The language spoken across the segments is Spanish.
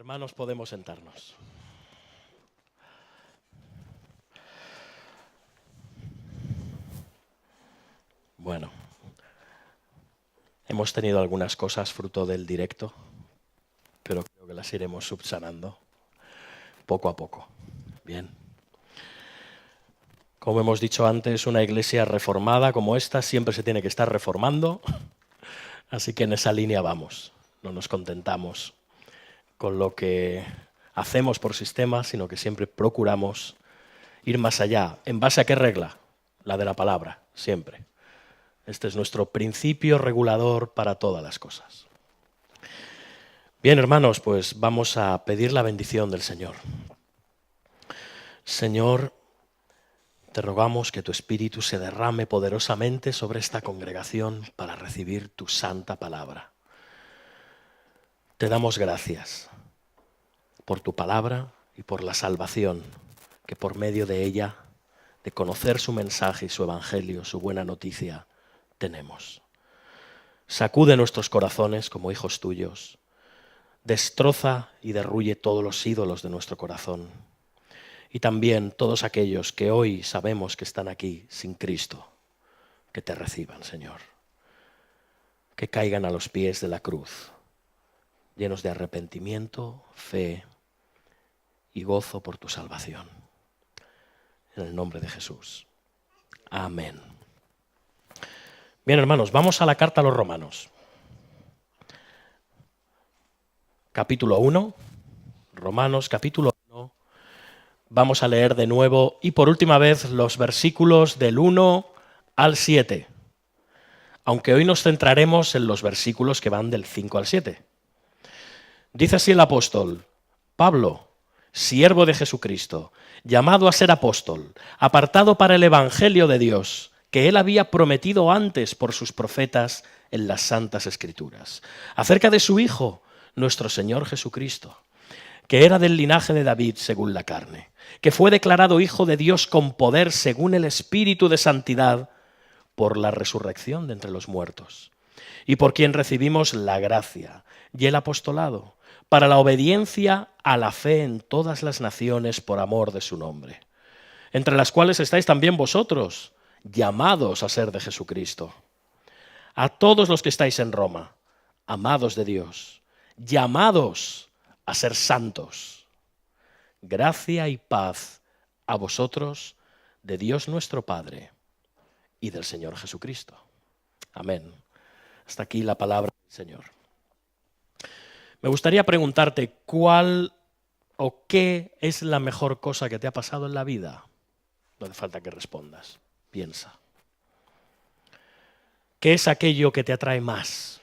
Hermanos, podemos sentarnos. Bueno, hemos tenido algunas cosas fruto del directo, pero creo que las iremos subsanando poco a poco. Bien. Como hemos dicho antes, una iglesia reformada como esta siempre se tiene que estar reformando, así que en esa línea vamos. No nos contentamos con lo que hacemos por sistema, sino que siempre procuramos ir más allá. ¿En base a qué regla? La de la palabra, siempre. Este es nuestro principio regulador para todas las cosas. Bien, hermanos, pues vamos a pedir la bendición del Señor. Señor, te rogamos que tu Espíritu se derrame poderosamente sobre esta congregación para recibir tu santa palabra. Te damos gracias por tu palabra y por la salvación que por medio de ella, de conocer su mensaje y su evangelio, su buena noticia, tenemos. Sacude nuestros corazones como hijos tuyos. Destroza y derruye todos los ídolos de nuestro corazón. Y también todos aquellos que hoy sabemos que están aquí sin Cristo, que te reciban, Señor. Que caigan a los pies de la cruz, llenos de arrepentimiento, fe y gozo por tu salvación. En el nombre de Jesús. Amén. Bien, hermanos, vamos a la carta a los Romanos. Capítulo 1, Romanos capítulo 1. Vamos a leer de nuevo y por última vez los versículos del 1 al 7. Aunque hoy nos centraremos en los versículos que van del 5 al 7. Dice así el apóstol: Pablo, siervo de Jesucristo, llamado a ser apóstol, apartado para el evangelio de Dios, que él había prometido antes por sus profetas en las santas escrituras, acerca de su Hijo, nuestro Señor Jesucristo, que era del linaje de David según la carne, que fue declarado Hijo de Dios con poder según el Espíritu de santidad por la resurrección de entre los muertos, y por quien recibimos la gracia y el apostolado para la obediencia a la fe en todas las naciones por amor de su nombre, entre las cuales estáis también vosotros, llamados a ser de Jesucristo. A todos los que estáis en Roma, amados de Dios, llamados a ser santos. Gracia y paz a vosotros de Dios nuestro Padre y del Señor Jesucristo. Amén. Hasta aquí la palabra del Señor. Me gustaría preguntarte, ¿cuál o qué es la mejor cosa que te ha pasado en la vida? No hace falta que respondas. Piensa. ¿Qué es aquello que te atrae más?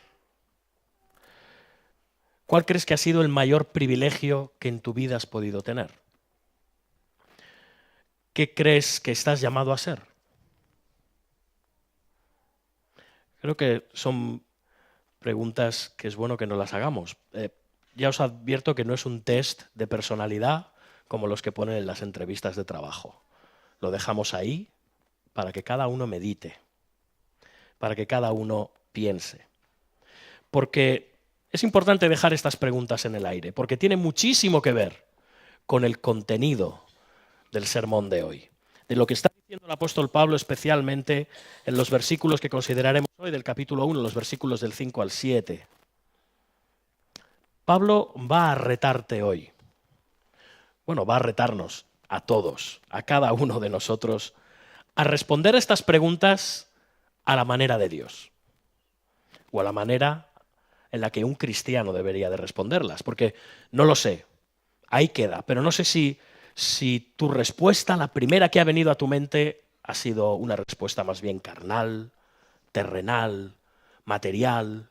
¿Cuál crees que ha sido el mayor privilegio que en tu vida has podido tener? ¿Qué crees que estás llamado a ser? Creo que son preguntas que es bueno que no las hagamos. Ya os advierto que no es un test de personalidad como los que ponen en las entrevistas de trabajo. Lo dejamos ahí para que cada uno medite, para que cada uno piense. Porque es importante dejar estas preguntas en el aire, porque tiene muchísimo que ver con el contenido del sermón de hoy. De lo que está diciendo el apóstol Pablo, especialmente en los versículos que consideraremos hoy del capítulo 1, los versículos del 5 al 7. Pablo va a retarte hoy. Bueno, va a retarnos a todos, a cada uno de nosotros, a responder estas preguntas a la manera de Dios, o a la manera en la que un cristiano debería de responderlas, porque no lo sé, ahí queda, pero no sé si tu respuesta, la primera que ha venido a tu mente, ha sido una respuesta más bien carnal, terrenal, material.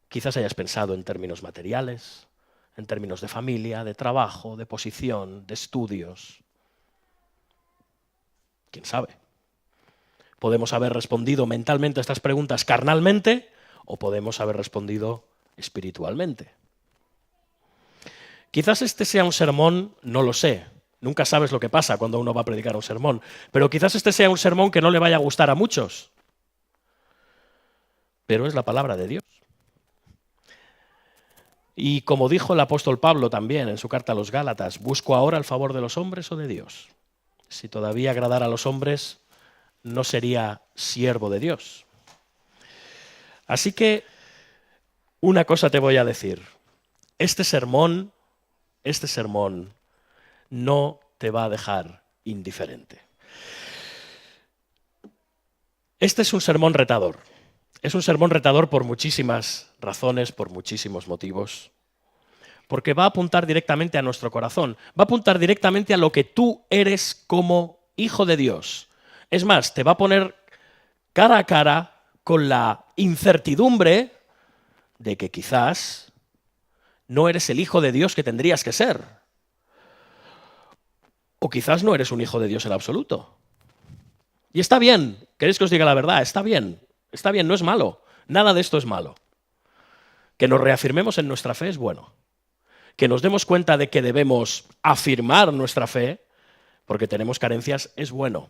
Quizás hayas pensado en términos materiales, en términos de familia, de trabajo, de posición, de estudios. ¿Quién sabe? Podemos haber respondido mentalmente a estas preguntas carnalmente o podemos haber respondido espiritualmente. Quizás este sea un sermón, no lo sé, nunca sabes lo que pasa cuando uno va a predicar un sermón, pero quizás este sea un sermón que no le vaya a gustar a muchos, pero es la palabra de Dios. Y como dijo el apóstol Pablo también en su carta a los Gálatas, ¿busco ahora el favor de los hombres o de Dios? Si todavía agradara a los hombres, no sería siervo de Dios. Así que una cosa te voy a decir. Este sermón no te va a dejar indiferente. Este es un sermón retador. Es un sermón retador por muchísimas razones, por muchísimos motivos. Porque va a apuntar directamente a nuestro corazón. Va a apuntar directamente a lo que tú eres como hijo de Dios. Es más, te va a poner cara a cara con la incertidumbre de que quizás no eres el hijo de Dios que tendrías que ser. O quizás no eres un hijo de Dios en absoluto. Y está bien, ¿queréis que os diga la verdad? Está bien, no es malo. Nada de esto es malo. Que nos reafirmemos en nuestra fe es bueno. Que nos demos cuenta de que debemos afirmar nuestra fe, porque tenemos carencias, es bueno.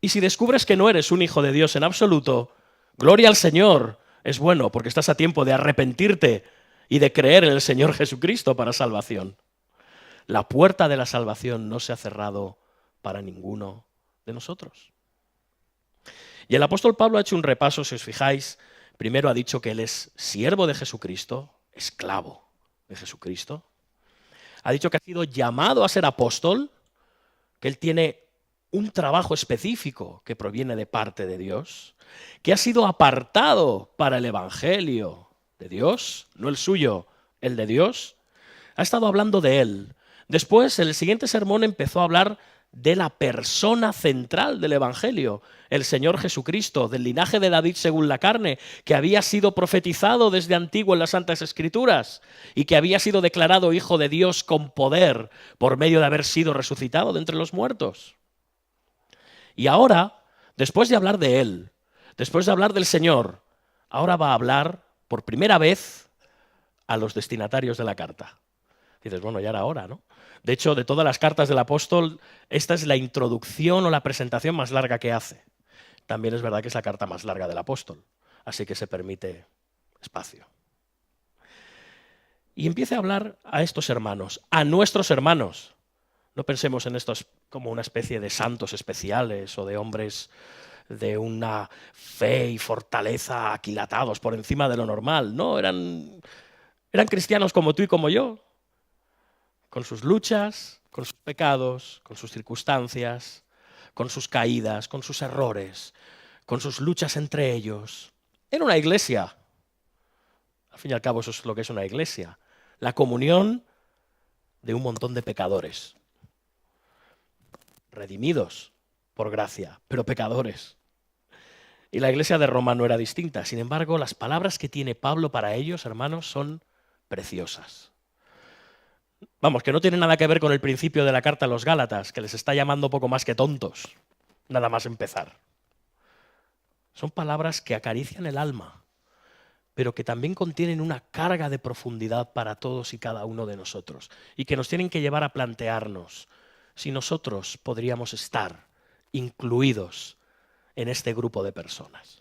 Y si descubres que no eres un hijo de Dios en absoluto, gloria al Señor, es bueno, porque estás a tiempo de arrepentirte y de creer en el Señor Jesucristo para salvación. La puerta de la salvación no se ha cerrado para ninguno de nosotros. Y el apóstol Pablo ha hecho un repaso, si os fijáis. Primero ha dicho que él es siervo de Jesucristo, esclavo de Jesucristo. Ha dicho que ha sido llamado a ser apóstol, que él tiene un trabajo específico que proviene de parte de Dios, que ha sido apartado para el evangelio de Dios, no el suyo, el de Dios. Ha estado hablando de él. Después, en el siguiente sermón empezó a hablar de la persona central del evangelio, el Señor Jesucristo, del linaje de David según la carne, que había sido profetizado desde antiguo en las Santas Escrituras y que había sido declarado Hijo de Dios con poder por medio de haber sido resucitado de entre los muertos. Y ahora, después de hablar de él, después de hablar del Señor, ahora va a hablar por primera vez a los destinatarios de la carta. Dices, bueno, ya era hora, ¿no? De hecho, de todas las cartas del apóstol, esta es la introducción o la presentación más larga que hace. También es verdad que es la carta más larga del apóstol, así que se permite espacio. Y empieza a hablar a estos hermanos, a nuestros hermanos. No pensemos en estos como una especie de santos especiales o de hombres de una fe y fortaleza aquilatados por encima de lo normal. No, eran cristianos como tú y como yo, con sus luchas, con sus pecados, con sus circunstancias, con sus caídas, con sus errores, con sus luchas entre ellos. Era una iglesia. Al fin y al cabo eso es lo que es una iglesia. La comunión de un montón de pecadores. Redimidos por gracia, pero pecadores. Y la iglesia de Roma no era distinta. Sin embargo, las palabras que tiene Pablo para ellos, hermanos, son preciosas. Vamos, que no tiene nada que ver con el principio de la carta a los Gálatas, que les está llamando poco más que tontos, nada más empezar. Son palabras que acarician el alma, pero que también contienen una carga de profundidad para todos y cada uno de nosotros, y que nos tienen que llevar a plantearnos si nosotros podríamos estar incluidos en este grupo de personas.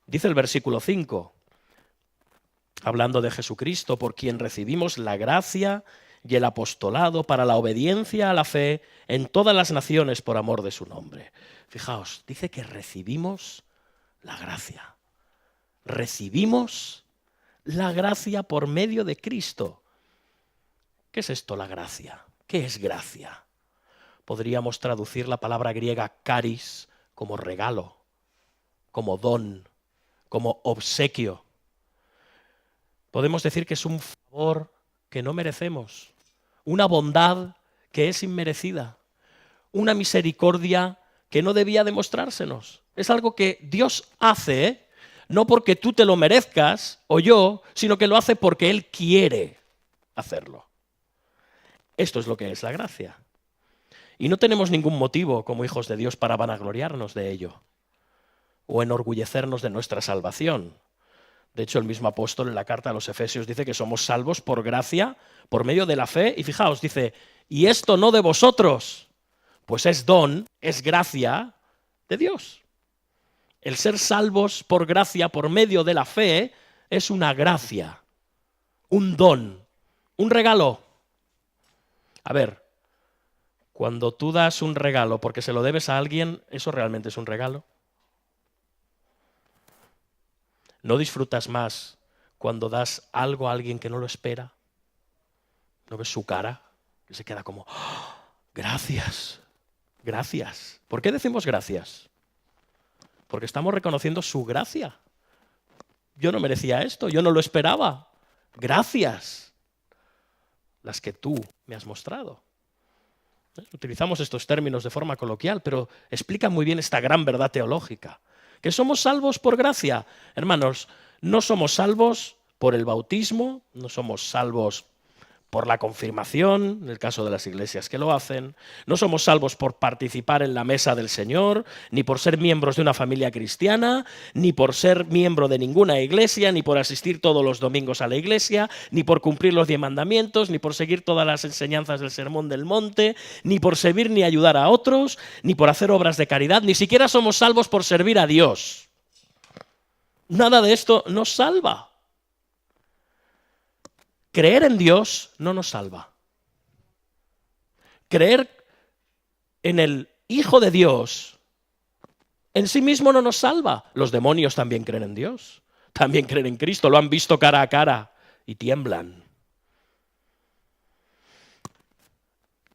Dice el versículo 5, hablando de Jesucristo, por quien recibimos la gracia y el apostolado para la obediencia a la fe en todas las naciones por amor de su nombre. Fijaos, dice que recibimos la gracia. Recibimos la gracia por medio de Cristo. ¿Qué es esto, la gracia? ¿Qué es gracia? Podríamos traducir la palabra griega charis como regalo, como don, como obsequio. Podemos decir que es un favor que no merecemos, una bondad que es inmerecida, una misericordia que no debía demostrársenos. Es algo que Dios hace, no porque tú te lo merezcas o yo, sino que lo hace porque Él quiere hacerlo. Esto es lo que es la gracia. Y no tenemos ningún motivo como hijos de Dios para vanagloriarnos de ello o enorgullecernos de nuestra salvación. De hecho, el mismo apóstol en la carta a los Efesios dice que somos salvos por gracia, por medio de la fe. Y fijaos, dice, y esto no de vosotros, pues es don, es gracia de Dios. El ser salvos por gracia, por medio de la fe, es una gracia un don, un regalo. A ver, cuando tú das un regalo porque se lo debes a alguien, ¿eso realmente es un regalo? ¿No disfrutas más cuando das algo a alguien que no lo espera? ¿No ves su cara? Que se queda como, ¡oh, gracias, gracias! ¿Por qué decimos gracias? Porque estamos reconociendo su gracia. Yo no merecía esto, yo no lo esperaba. Gracias, las que tú me has mostrado. Utilizamos estos términos de forma coloquial, pero explican muy bien esta gran verdad teológica. ¿Que somos salvos por gracia? Hermanos, no somos salvos por el bautismo, no somos salvos por la confirmación, en el caso de las iglesias que lo hacen, no somos salvos por participar en la mesa del Señor, ni por ser miembros de una familia cristiana, ni por ser miembro de ninguna iglesia, ni por asistir todos los domingos a la iglesia, ni por cumplir los 10 mandamientos, ni por seguir todas las enseñanzas del Sermón del Monte, ni por servir ni ayudar a otros, ni por hacer obras de caridad, ni siquiera somos salvos por servir a Dios. Nada de esto nos salva. Creer en Dios no nos salva. Creer en el Hijo de Dios en sí mismo no nos salva. Los demonios también creen en Dios, también creen en Cristo, lo han visto cara a cara y tiemblan.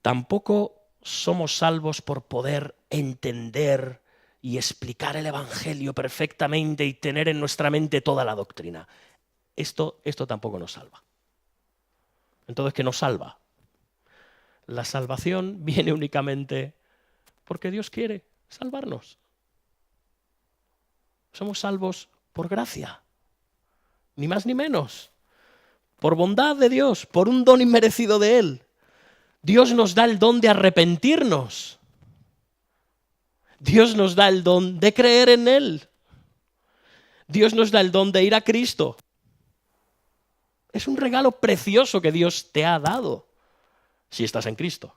Tampoco somos salvos por poder entender y explicar el Evangelio perfectamente y tener en nuestra mente toda la doctrina. Esto tampoco nos salva. Entonces, ¿qué nos salva? La salvación viene únicamente porque Dios quiere salvarnos. Somos salvos por gracia, ni más ni menos, por bondad de Dios, por un don inmerecido de Él. Dios nos da el don de arrepentirnos. Dios nos da el don de creer en Él. Dios nos da el don de ir a Cristo. Es un regalo precioso que Dios te ha dado si estás en Cristo.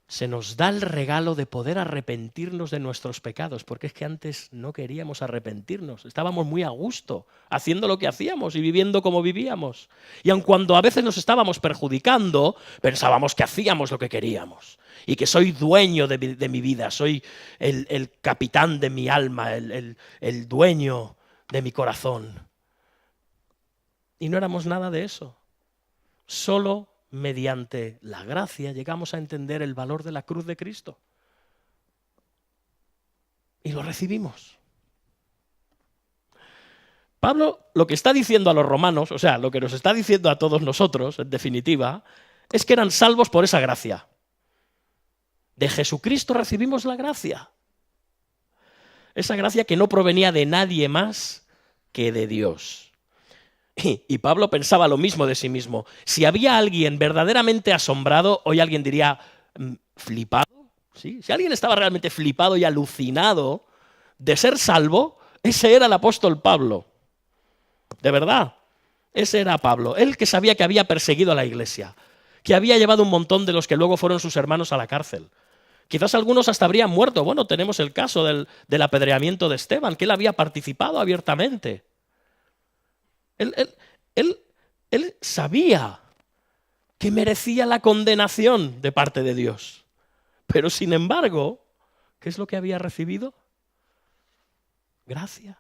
Se nos da el regalo de poder arrepentirnos de nuestros pecados, porque es que antes no queríamos arrepentirnos. Estábamos muy a gusto haciendo lo que hacíamos y viviendo como vivíamos. Y aun cuando a veces nos estábamos perjudicando, pensábamos que hacíamos lo que queríamos y que soy dueño de mi vida, soy el capitán de mi alma, el dueño de mi corazón. Y no éramos nada de eso. Solo mediante la gracia llegamos a entender el valor de la cruz de Cristo. Y lo recibimos. Pablo lo que está diciendo a los romanos, o sea, lo que nos está diciendo a todos nosotros, en definitiva, es que eran salvos por esa gracia. De Jesucristo recibimos la gracia. Esa gracia que no provenía de nadie más que de Dios. Y Pablo pensaba lo mismo de sí mismo. Si había alguien verdaderamente asombrado, hoy alguien diría flipado. ¿Sí? Si alguien estaba realmente flipado y alucinado de ser salvo, ese era el apóstol Pablo. De verdad, ese era Pablo. Él que sabía que había perseguido a la iglesia, que había llevado un montón de los que luego fueron sus hermanos a la cárcel. Quizás algunos hasta habrían muerto. Bueno, tenemos el caso del apedreamiento de Esteban, que él había participado abiertamente. Él sabía que merecía la condenación de parte de Dios. Pero sin embargo, ¿qué es lo que había recibido? Gracia.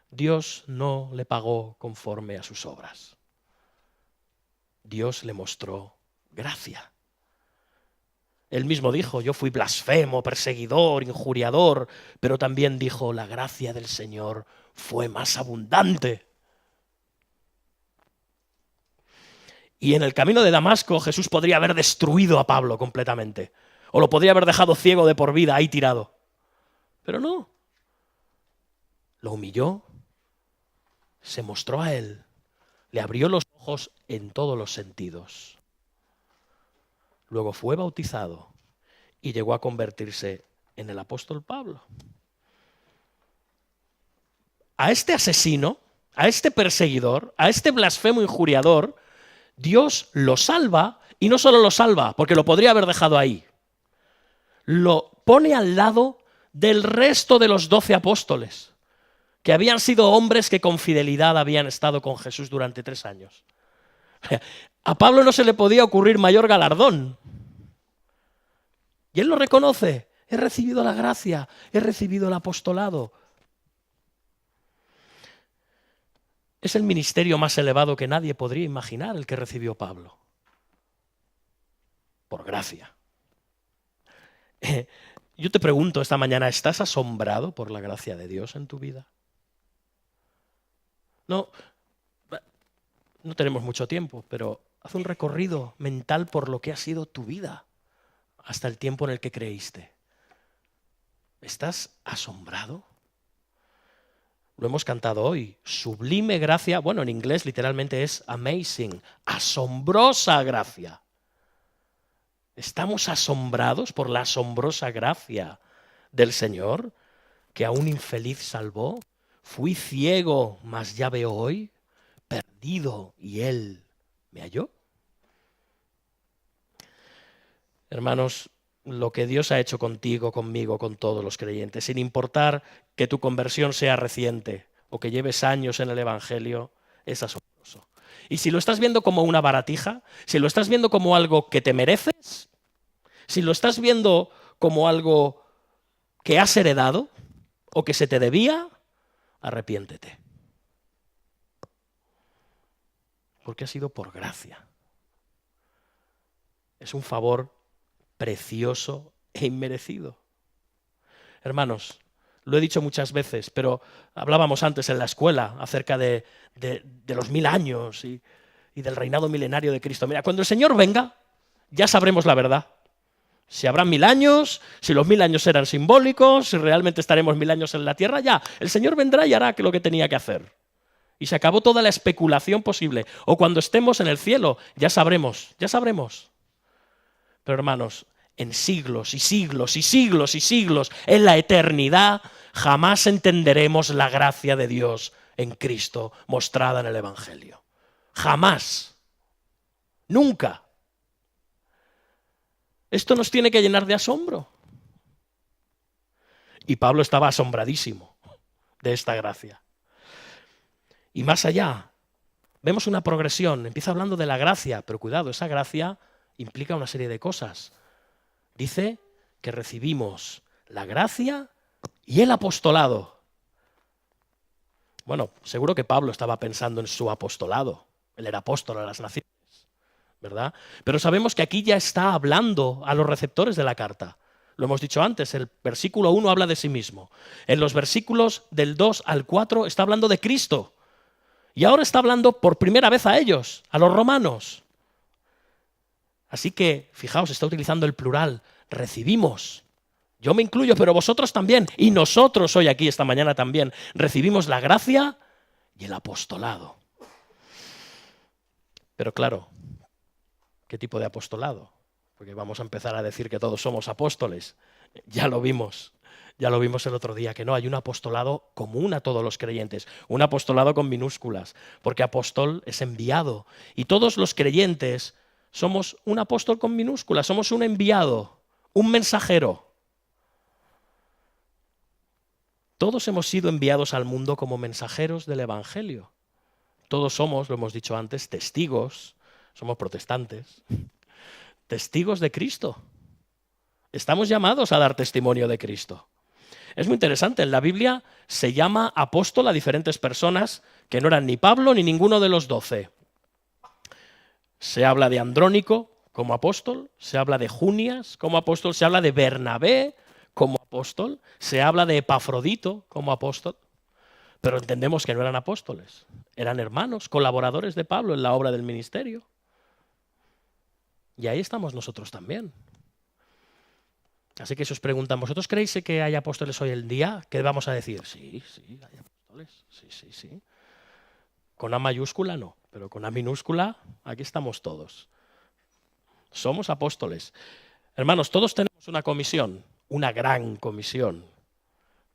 Dios no le pagó conforme a sus obras. Dios le mostró gracia. Él mismo dijo, yo fui blasfemo, perseguidor, injuriador, pero también dijo, la gracia del Señor fue más abundante. Y en el camino de Damasco Jesús podría haber destruido a Pablo completamente, o lo podría haber dejado ciego de por vida, ahí tirado. Pero no. Lo humilló, se mostró a él, le abrió los ojos en todos los sentidos. Luego fue bautizado y llegó a convertirse en el apóstol Pablo. A este asesino, a este perseguidor, a este blasfemo injuriador, Dios lo salva y no solo lo salva, porque lo podría haber dejado ahí. Lo pone al lado del resto de los 12 apóstoles, que habían sido hombres que con fidelidad habían estado con Jesús durante 3 años. A Pablo no se le podía ocurrir mayor galardón. Y él lo reconoce. He recibido la gracia, he recibido el apostolado. Es el ministerio más elevado que nadie podría imaginar el que recibió Pablo. Por gracia. Yo te pregunto esta mañana, ¿estás asombrado por la gracia de Dios en tu vida? No tenemos mucho tiempo, pero haz un recorrido mental por lo que ha sido tu vida hasta el tiempo en el que creíste. ¿Estás asombrado? Lo hemos cantado hoy. Sublime gracia, bueno, en inglés literalmente es amazing, asombrosa gracia. ¿Estamos asombrados por la asombrosa gracia del Señor que a un infeliz salvó? Fui ciego, mas ya veo hoy, perdido y Él me halló. Hermanos, lo que Dios ha hecho contigo, conmigo, con todos los creyentes, sin importar que tu conversión sea reciente o que lleves años en el Evangelio, es asombroso. Y si lo estás viendo como una baratija, si lo estás viendo como algo que te mereces, si lo estás viendo como algo que has heredado o que se te debía, arrepiéntete. Porque ha sido por gracia. Es un favor precioso e inmerecido. Hermanos, lo he dicho muchas veces, pero hablábamos antes en la escuela acerca de los 1000 años y del reinado milenario de Cristo. Mira, cuando el Señor venga, ya sabremos la verdad. Si habrá 1000 años, si los 1000 años eran simbólicos, si realmente estaremos 1000 años en la tierra, ya, el Señor vendrá y hará lo que tenía que hacer. Y se acabó toda la especulación posible. O cuando estemos en el cielo, ya sabremos, ya sabremos. Pero hermanos, en siglos y siglos y siglos y siglos, en la eternidad, jamás entenderemos la gracia de Dios en Cristo mostrada en el Evangelio. Jamás. Nunca. Esto nos tiene que llenar de asombro. Y Pablo estaba asombradísimo de esta gracia. Y más allá, vemos una progresión. Empieza hablando de la gracia, pero cuidado, esa gracia implica una serie de cosas. Dice que recibimos la gracia y el apostolado. Bueno, seguro que Pablo estaba pensando en su apostolado. Él era apóstol a las naciones, ¿verdad? Pero sabemos que aquí ya está hablando a los receptores de la carta. Lo hemos dicho antes, el versículo 1 habla de sí mismo. En los versículos del 2 al 4 está hablando de Cristo. Y ahora está hablando por primera vez a ellos, a los romanos. Así que, fijaos, está utilizando el plural. Recibimos. Yo me incluyo, pero vosotros también. Y nosotros hoy aquí, esta mañana también, recibimos la gracia y el apostolado. Pero claro, ¿qué tipo de apostolado? Porque vamos a empezar a decir que todos somos apóstoles. Ya lo vimos el otro día, que no, hay un apostolado común a todos los creyentes, un apostolado con minúsculas, porque apóstol es enviado. Y todos los creyentes somos un apóstol con minúsculas, somos un enviado, un mensajero. Todos hemos sido enviados al mundo como mensajeros del Evangelio. Todos somos, lo hemos dicho antes, testigos, somos protestantes, testigos de Cristo. Estamos llamados a dar testimonio de Cristo. Es muy interesante, en la Biblia se llama apóstol a diferentes personas que no eran ni Pablo ni ninguno de los 12. Se habla de Andrónico como apóstol, se habla de Junias como apóstol, se habla de Bernabé como apóstol, se habla de Epafrodito como apóstol, pero entendemos que no eran apóstoles, eran hermanos, colaboradores de Pablo en la obra del ministerio. Y ahí estamos nosotros también. Así que si os preguntan, ¿vosotros creéis que hay apóstoles hoy en día? ¿Qué vamos a decir? Sí, hay apóstoles, sí. Con A mayúscula no, pero con A minúscula aquí estamos todos. Somos apóstoles. Hermanos, todos tenemos una comisión, una gran comisión,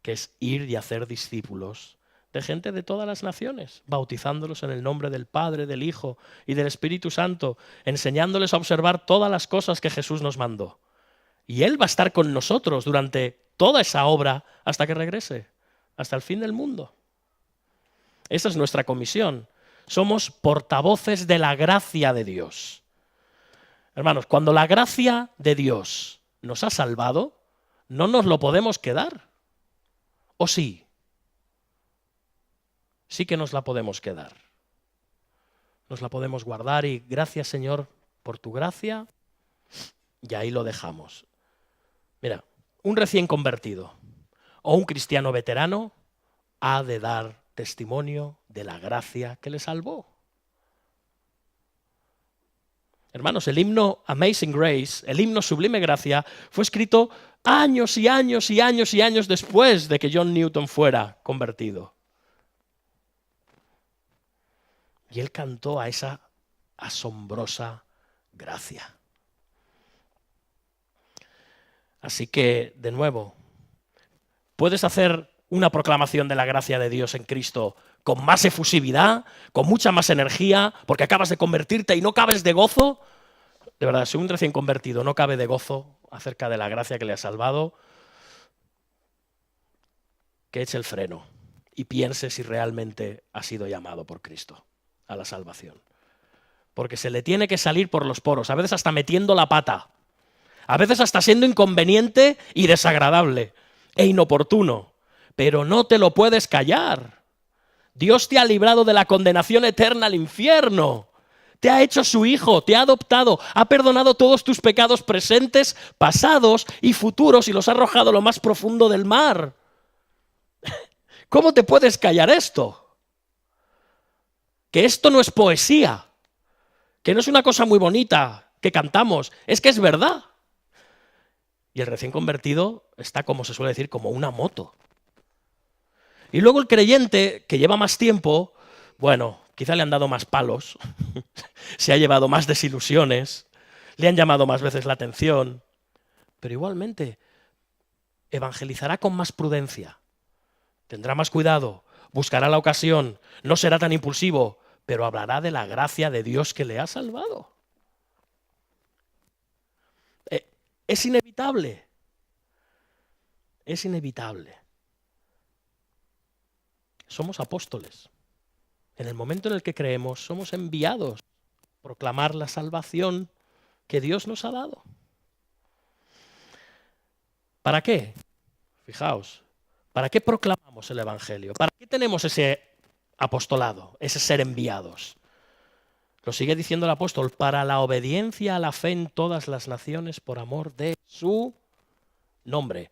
que es ir y hacer discípulos de gente de todas las naciones, bautizándolos en el nombre del Padre, del Hijo y del Espíritu Santo, enseñándoles a observar todas las cosas que Jesús nos mandó. Y Él va a estar con nosotros durante toda esa obra hasta que regrese, hasta el fin del mundo. Esa es nuestra comisión. Somos portavoces de la gracia de Dios. Hermanos, cuando la gracia de Dios nos ha salvado, no nos lo podemos quedar. ¿O sí? Sí que nos la podemos quedar. Nos la podemos guardar y gracias, Señor, por tu gracia, y ahí lo dejamos. Mira, un recién convertido o un cristiano veterano ha de dar testimonio de la gracia que le salvó. Hermanos, el himno Amazing Grace, el himno Sublime Gracia, fue escrito años y años y años y años después de que John Newton fuera convertido. Y él cantó a esa asombrosa gracia. Así que, de nuevo, puedes hacer una proclamación de la gracia de Dios en Cristo con más efusividad, con mucha más energía, porque acabas de convertirte y no cabes de gozo. De verdad, si un recién convertido no cabe de gozo acerca de la gracia que le ha salvado, que eche el freno y piense si realmente ha sido llamado por Cristo a la salvación. Porque se le tiene que salir por los poros, a veces hasta metiendo la pata, a veces hasta siendo inconveniente y desagradable e inoportuno, pero no te lo puedes callar. Dios te ha librado de la condenación eterna al infierno. Te ha hecho su hijo, te ha adoptado, ha perdonado todos tus pecados presentes, pasados y futuros y los ha arrojado a lo más profundo del mar. ¿Cómo te puedes callar esto? Que esto no es poesía, que no es una cosa muy bonita que cantamos, es que es verdad. Y el recién convertido está, como se suele decir, como una moto. Y luego el creyente, que lleva más tiempo, bueno, quizá le han dado más palos, se ha llevado más desilusiones, le han llamado más veces la atención, pero igualmente evangelizará con más prudencia, tendrá más cuidado, buscará la ocasión, no será tan impulsivo, pero hablará de la gracia de Dios que le ha salvado. Es inevitable. Es inevitable. Somos apóstoles. En el momento en el que creemos, somos enviados a proclamar la salvación que Dios nos ha dado. ¿Para qué? Fijaos, ¿para qué proclamamos el Evangelio? ¿Para qué tenemos ese apostolado, ese ser enviados? Lo sigue diciendo el apóstol, para la obediencia a la fe en todas las naciones por amor de su nombre.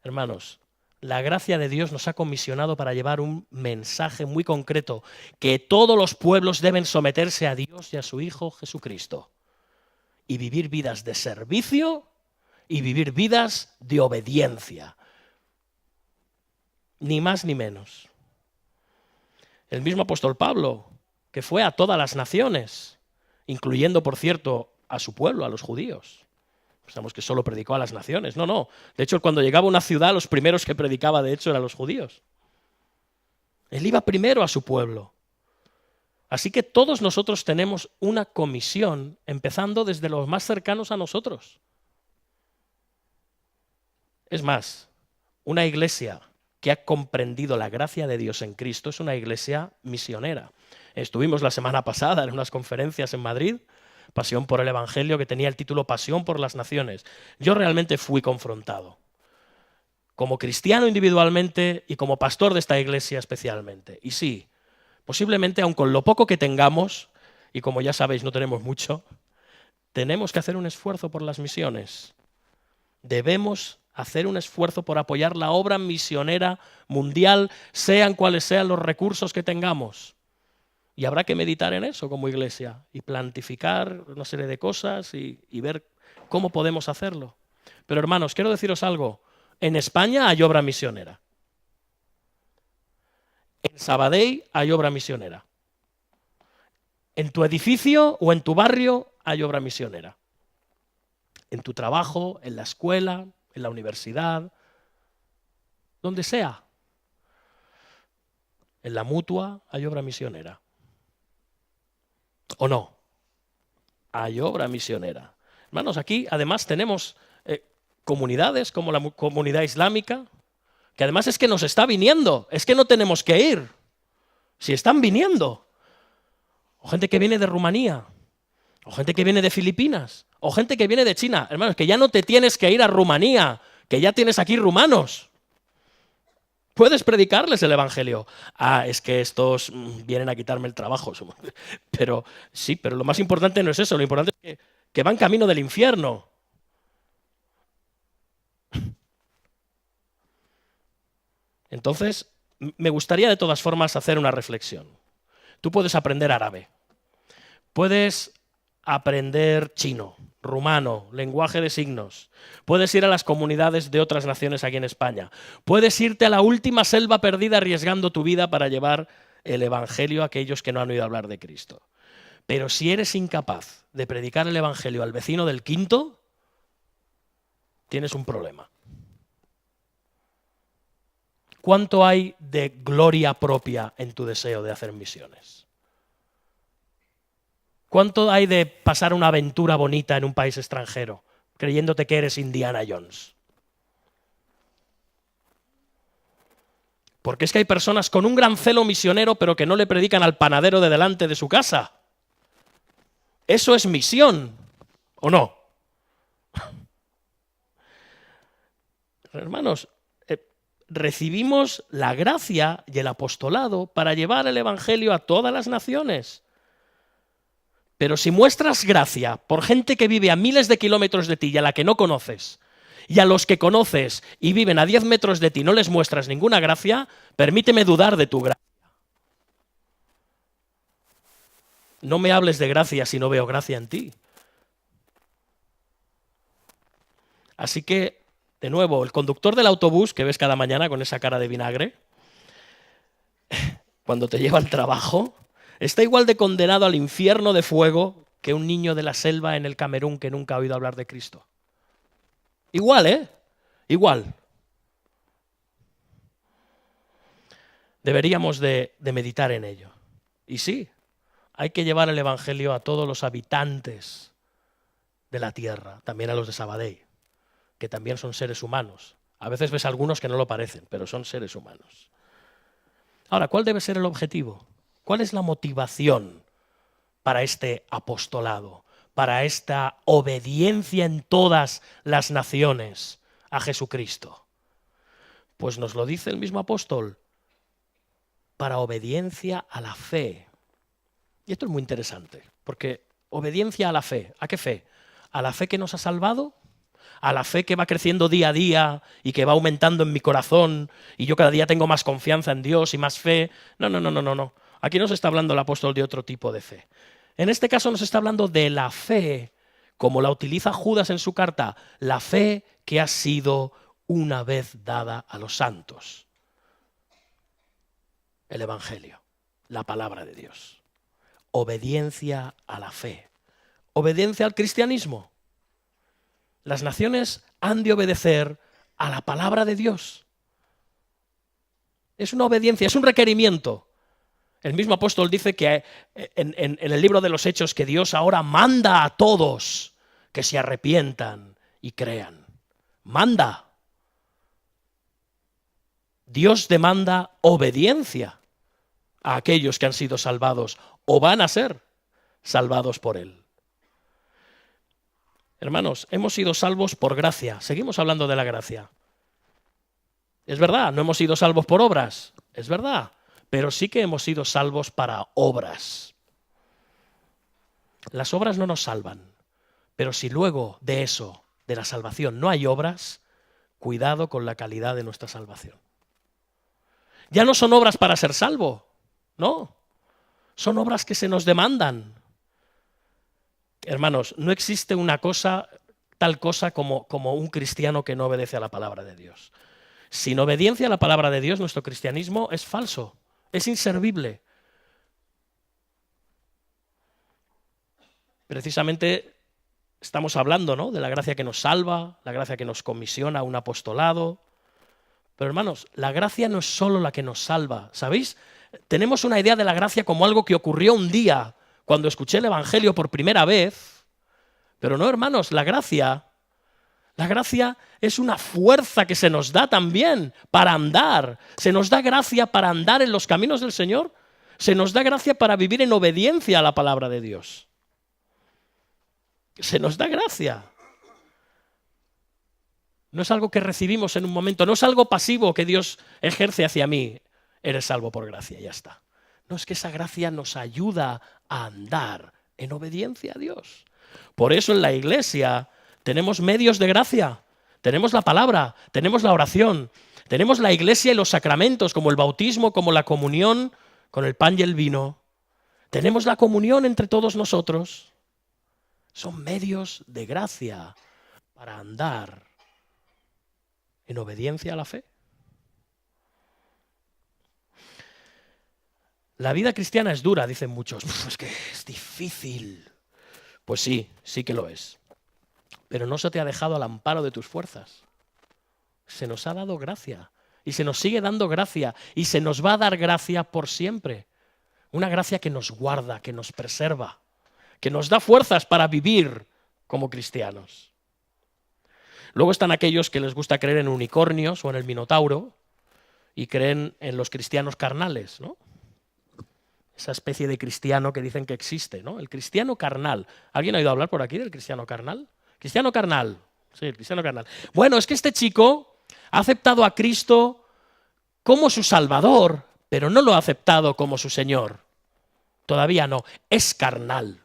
Hermanos, la gracia de Dios nos ha comisionado para llevar un mensaje muy concreto, que todos los pueblos deben someterse a Dios y a su Hijo Jesucristo y vivir vidas de servicio y vivir vidas de obediencia. Ni más ni menos. El mismo apóstol Pablo, que fue a todas las naciones, incluyendo, por cierto, a su pueblo, a los judíos. Pensamos que solo predicó a las naciones. No, no. De hecho, cuando llegaba a una ciudad, los primeros que predicaba, de hecho, eran los judíos. Él iba primero a su pueblo. Así que todos nosotros tenemos una comisión, empezando desde los más cercanos a nosotros. Es más, una iglesia que ha comprendido la gracia de Dios en Cristo es una iglesia misionera. Estuvimos la semana pasada en unas conferencias en Madrid, Pasión por el Evangelio, que tenía el título Pasión por las Naciones. Yo realmente fui confrontado, como cristiano individualmente y como pastor de esta iglesia especialmente. Y sí, posiblemente, aun con lo poco que tengamos, y como ya sabéis no tenemos mucho, tenemos que hacer un esfuerzo por las misiones. Debemos hacer un esfuerzo por apoyar la obra misionera mundial, sean cuales sean los recursos que tengamos. Y habrá que meditar en eso como iglesia y plantificar una serie de cosas y ver cómo podemos hacerlo. Pero hermanos, quiero deciros algo. En España hay obra misionera. En Sabadell hay obra misionera. En tu edificio o en tu barrio hay obra misionera. En tu trabajo, en la escuela, en la universidad, donde sea. En la Mutua hay obra misionera. ¿O no? Hay obra misionera. Hermanos, aquí además tenemos comunidades como la comunidad islámica, que además es que nos está viniendo, es que no tenemos que ir. Si están viniendo. O gente que viene de Rumanía. O gente que viene de Filipinas. O gente que viene de China. Hermanos, que ya no te tienes que ir a Rumanía, que ya tienes aquí rumanos. Puedes predicarles el evangelio. Ah, es que estos vienen a quitarme el trabajo. Pero sí, pero lo más importante no es eso. Lo importante es que van camino del infierno. Entonces, me gustaría de todas formas hacer una reflexión. Tú puedes aprender árabe. Puedes aprender chino, rumano, lenguaje de signos. Puedes ir a las comunidades de otras naciones aquí en España. Puedes irte a la última selva perdida arriesgando tu vida para llevar el evangelio a aquellos que no han oído hablar de Cristo. Pero si eres incapaz de predicar el evangelio al vecino del quinto, tienes un problema. ¿Cuánto hay de gloria propia en tu deseo de hacer misiones? ¿Cuánto hay de pasar una aventura bonita en un país extranjero, creyéndote que eres Indiana Jones? Porque es que hay personas con un gran celo misionero, pero que no le predican al panadero de delante de su casa. ¿Eso es misión o no? Hermanos, recibimos la gracia y el apostolado para llevar el evangelio a todas las naciones. Pero si muestras gracia por gente que vive a miles de kilómetros de ti y a la que no conoces, y a los que conoces y viven a 10 metros de ti no les muestras ninguna gracia, permíteme dudar de tu gracia. No me hables de gracia si no veo gracia en ti. Así que, de nuevo, el conductor del autobús que ves cada mañana con esa cara de vinagre, cuando te lleva al trabajo, está igual de condenado al infierno de fuego que un niño de la selva en el Camerún que nunca ha oído hablar de Cristo. Igual, ¿eh? Igual. Deberíamos de meditar en ello. Y sí, hay que llevar el evangelio a todos los habitantes de la tierra, también a los de Sabadell, que también son seres humanos. A veces ves algunos que no lo parecen, pero son seres humanos. Ahora, ¿cuál debe ser el objetivo? ¿Cuál es la motivación para este apostolado, para esta obediencia en todas las naciones a Jesucristo? Pues nos lo dice el mismo apóstol, para obediencia a la fe. Y esto es muy interesante, porque obediencia a la fe. ¿A qué fe? ¿A la fe que nos ha salvado? ¿A la fe que va creciendo día a día y que va aumentando en mi corazón y yo cada día tengo más confianza en Dios y más fe? No. Aquí nos está hablando el apóstol de otro tipo de fe. En este caso nos está hablando de la fe, como la utiliza Judas en su carta, la fe que ha sido una vez dada a los santos. El Evangelio, la palabra de Dios. Obediencia a la fe. Obediencia al cristianismo. Las naciones han de obedecer a la palabra de Dios. Es una obediencia, es un requerimiento. El mismo apóstol dice que en el libro de los Hechos que Dios ahora manda a todos que se arrepientan y crean. Manda. Dios demanda obediencia a aquellos que han sido salvados o van a ser salvados por Él. Hermanos, hemos sido salvos por gracia. Seguimos hablando de la gracia. Es verdad, no hemos sido salvos por obras. Es verdad, pero sí que hemos sido salvos para obras. Las obras no nos salvan, pero si luego de eso, de la salvación, no hay obras, cuidado con la calidad de nuestra salvación. Ya no son obras para ser salvo, no. Son obras que se nos demandan. Hermanos, no existe tal cosa como un cristiano que no obedece a la palabra de Dios. Sin obediencia a la palabra de Dios, nuestro cristianismo es falso, es inservible. Precisamente estamos hablando, ¿no?, de la gracia que nos salva, la gracia que nos comisiona a un apostolado. Pero hermanos, la gracia no es solo la que nos salva, ¿sabéis? Tenemos una idea de la gracia como algo que ocurrió un día, cuando escuché el Evangelio por primera vez. Pero no, hermanos, la gracia es una fuerza que se nos da también para andar. Se nos da gracia para andar en los caminos del Señor. Se nos da gracia para vivir en obediencia a la palabra de Dios. Se nos da gracia. No es algo que recibimos en un momento, no es algo pasivo que Dios ejerce hacia mí. Eres salvo por gracia, ya está. No, es que esa gracia nos ayuda a andar en obediencia a Dios. Por eso en la iglesia tenemos medios de gracia. Tenemos la palabra, tenemos la oración, tenemos la iglesia y los sacramentos, como el bautismo, como la comunión, con el pan y el vino. Tenemos la comunión entre todos nosotros. Son medios de gracia para andar en obediencia a la fe. La vida cristiana es dura, dicen muchos. Es que es difícil. Pues sí, sí que lo es. Pero no se te ha dejado al amparo de tus fuerzas. Se nos ha dado gracia. Y se nos sigue dando gracia. Y se nos va a dar gracia por siempre. Una gracia que nos guarda, que nos preserva, que nos da fuerzas para vivir como cristianos. Luego están aquellos que les gusta creer en unicornios o en el Minotauro y creen en los cristianos carnales, ¿no? Esa especie de cristiano que dicen que existe, ¿no? El cristiano carnal. ¿Alguien ha oído hablar por aquí del cristiano carnal? Cristiano carnal. Sí, el cristiano carnal. Bueno, es que este chico ha aceptado a Cristo como su Salvador, pero no lo ha aceptado como su Señor. Todavía no. Es carnal.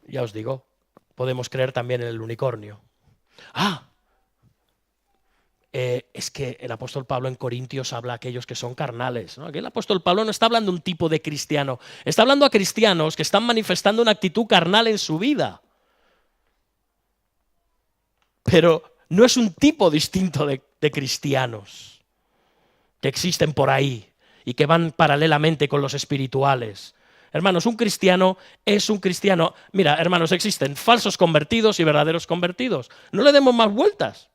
Ya os digo, podemos creer también en el unicornio. Es que el apóstol Pablo en Corintios habla a aquellos que son carnales, ¿no? Aquí el apóstol Pablo no está hablando de un tipo de cristiano, está hablando a cristianos que están manifestando una actitud carnal en su vida. Pero no es un tipo distinto de cristianos que existen por ahí y que van paralelamente con los espirituales. Hermanos, un cristiano es un cristiano. Mira, hermanos, existen falsos convertidos y verdaderos convertidos. No le demos más vueltas.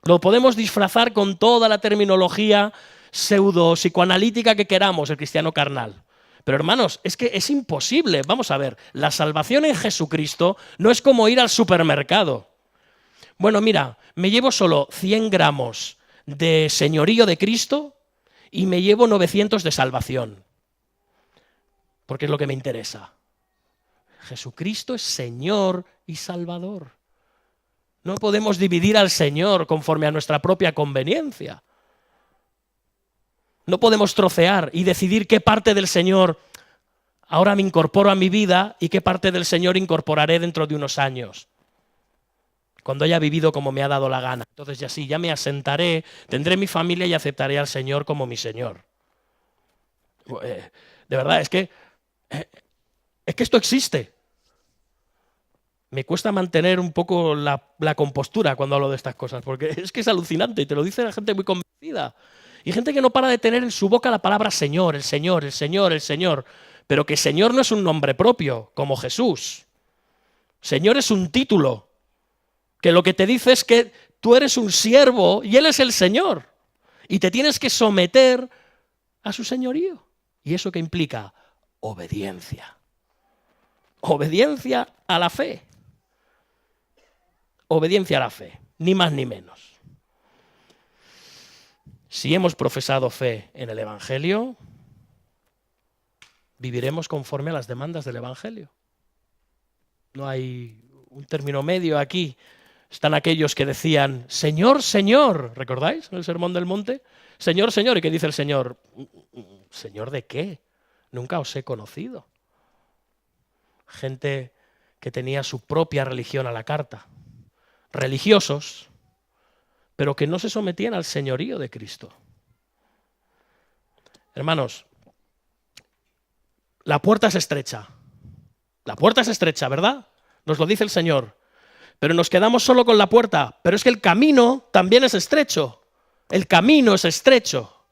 Lo podemos disfrazar con toda la terminología pseudo-psicoanalítica que queramos, el cristiano carnal. Pero hermanos, es que es imposible. Vamos a ver, la salvación en Jesucristo no es como ir al supermercado. Bueno, mira, me llevo solo 100 gramos de señorío de Cristo y me llevo 900 de salvación. Porque es lo que me interesa. Jesucristo es Señor y Salvador. No podemos dividir al Señor conforme a nuestra propia conveniencia. No podemos trocear y decidir qué parte del Señor ahora me incorporo a mi vida y qué parte del Señor incorporaré dentro de unos años, cuando haya vivido como me ha dado la gana. Entonces ya sí, ya me asentaré, tendré mi familia y aceptaré al Señor como mi Señor. De verdad, es que esto existe. Me cuesta mantener un poco la compostura cuando hablo de estas cosas, porque es que es alucinante y te lo dice la gente muy convencida. Y gente que no para de tener en su boca la palabra Señor, el Señor, el Señor, el Señor. Pero que Señor no es un nombre propio, como Jesús. Señor es un título, que lo que te dice es que tú eres un siervo y Él es el Señor. Y te tienes que someter a su señorío. ¿Y eso qué implica? Obediencia. Obediencia a la fe. Obediencia a la fe, ni más ni menos. Si hemos profesado fe en el Evangelio, viviremos conforme a las demandas del Evangelio. No hay un término medio aquí. Están aquellos que decían, Señor, Señor, ¿recordáis en el Sermón del Monte? Señor, Señor, ¿y qué dice el Señor? ¿Señor de qué? Nunca os he conocido. Gente que tenía su propia religión a la carta. Religiosos, pero que no se sometían al señorío de Cristo. Hermanos, la puerta es estrecha. La puerta es estrecha, ¿verdad? Nos lo dice el Señor. Pero nos quedamos solo con la puerta. Pero es que el camino también es estrecho. El camino es estrecho.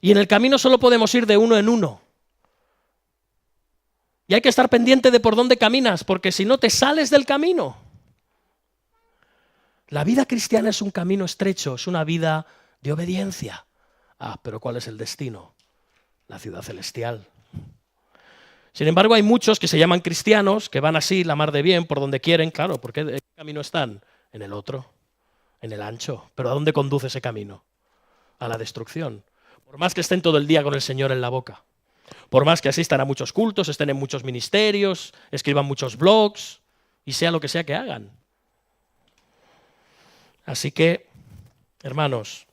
Y en el camino solo podemos ir de uno en uno. Y hay que estar pendiente de por dónde caminas, porque si no te sales del camino. La vida cristiana es un camino estrecho, es una vida de obediencia. Pero ¿cuál es el destino? La ciudad celestial. Sin embargo, hay muchos que se llaman cristianos, que van así, la mar de bien, por donde quieren. ¿En qué camino están? En el otro, en el ancho. ¿Pero a dónde conduce ese camino? a la destrucción. Por más que estén todo el día con el Señor en la boca. Por más que asistan a muchos cultos, estén en muchos ministerios, escriban muchos blogs y sea lo que sea que hagan. Así que, hermanos,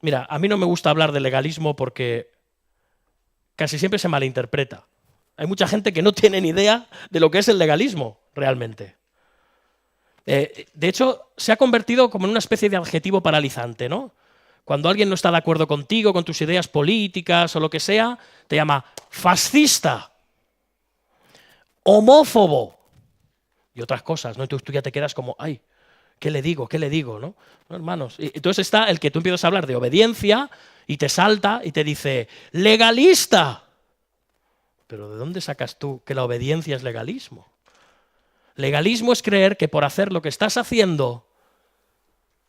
mira, a mí no me gusta hablar de legalismo porque casi siempre se malinterpreta. Hay mucha gente que no tiene ni idea de lo que es el legalismo realmente. De hecho, se ha convertido como en una especie de adjetivo paralizante, ¿no? Cuando alguien no está de acuerdo contigo, con tus ideas políticas o lo que sea, te llama fascista, homófobo y otras cosas, ¿no? Y tú ya te quedas como, ay, ¿qué le digo? ¿Qué le digo? ¿No? ¿No, hermanos? Y entonces está el que tú empiezas a hablar de obediencia y te salta y te dice, legalista. Pero ¿de dónde sacas tú que la obediencia es legalismo? Legalismo es creer que por hacer lo que estás haciendo,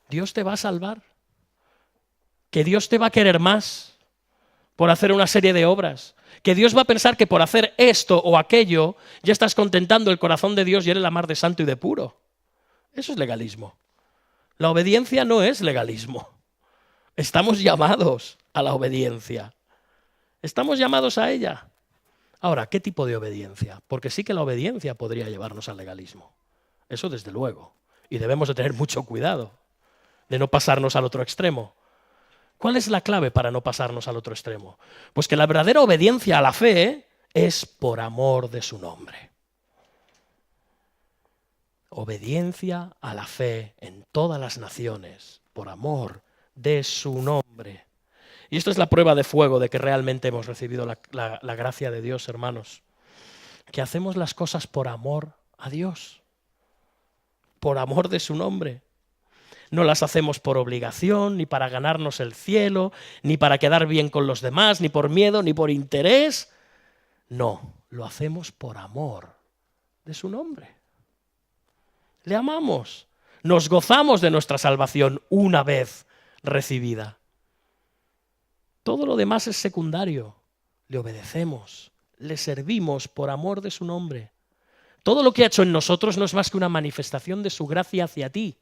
Dios te va a salvar. Que Dios te va a querer más por hacer una serie de obras. Que Dios va a pensar que por hacer esto o aquello ya estás contentando el corazón de Dios y eres la mar de santo y de puro. Eso es legalismo. La obediencia no es legalismo. Estamos llamados a la obediencia. Estamos llamados a ella. Ahora, ¿qué tipo de obediencia? Porque sí que la obediencia podría llevarnos al legalismo. Eso desde luego. Y debemos de tener mucho cuidado de no pasarnos al otro extremo. ¿Cuál es la clave para no pasarnos al otro extremo? Pues que la verdadera obediencia a la fe es por amor de su nombre. Obediencia a la fe en todas las naciones, por amor de su nombre. Y esto es la prueba de fuego de que realmente hemos recibido la gracia de Dios, hermanos. Que hacemos las cosas por amor a Dios, por amor de su nombre. No las hacemos por obligación, ni para ganarnos el cielo, ni para quedar bien con los demás, ni por miedo, ni por interés. No, lo hacemos por amor de su nombre. Le amamos. Nos gozamos de nuestra salvación una vez recibida. Todo lo demás es secundario. Le obedecemos, le servimos por amor de su nombre. Todo lo que ha hecho en nosotros no es más que una manifestación de su gracia hacia ti.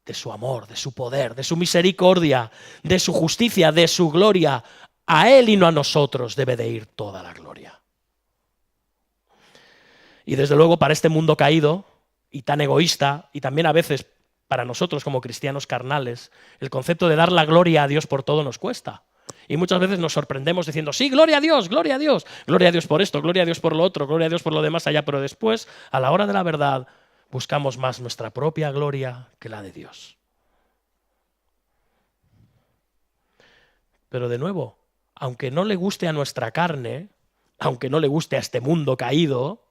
De su amor, de su poder, de su misericordia, de su justicia, de su gloria. A Él y no a nosotros debe de ir toda la gloria. Y desde luego para este mundo caído y tan egoísta, y también a veces para nosotros como cristianos carnales, el concepto de dar la gloria a Dios por todo nos cuesta. Y muchas veces nos sorprendemos diciendo, sí, gloria a Dios, gloria a Dios, gloria a Dios por esto, gloria a Dios por lo otro, gloria a Dios por lo demás allá, pero después, a la hora de la verdad, buscamos más nuestra propia gloria que la de Dios. Pero de nuevo, aunque no le guste a nuestra carne, aunque no le guste a este mundo caído,